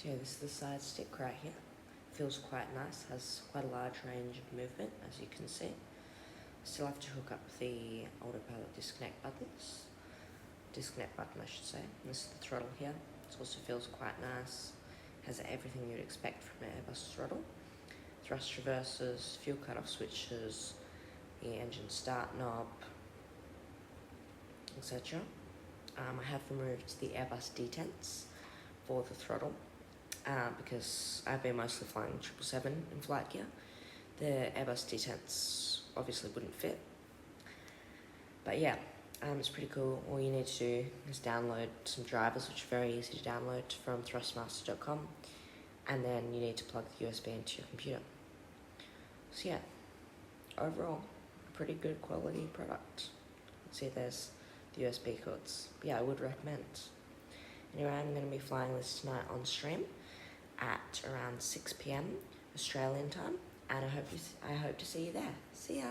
Okay, this is the side stick right here. Feels quite nice, has quite a large range of movement, as you can see. Still have to hook up the autopilot disconnect button, I should say. This is the throttle here. It also feels quite nice. Has everything you'd expect from an Airbus throttle. Thrust reversers, fuel cut-off switches, the engine start knob, etc. I have removed the Airbus detents for the throttle because I've been mostly flying 777 in flight gear. The Airbus detents obviously wouldn't fit. But yeah, it's pretty cool. All you need to do is download some drivers, which are very easy to download from thrustmaster.com, and then you need to plug the USB into your computer. So yeah, overall, a pretty good quality product. See, there's the USB cords. But yeah, I would recommend. Anyway, I'm going to be flying this tonight on stream at around 6 p.m. Australian time, and I hope to see you there. See ya!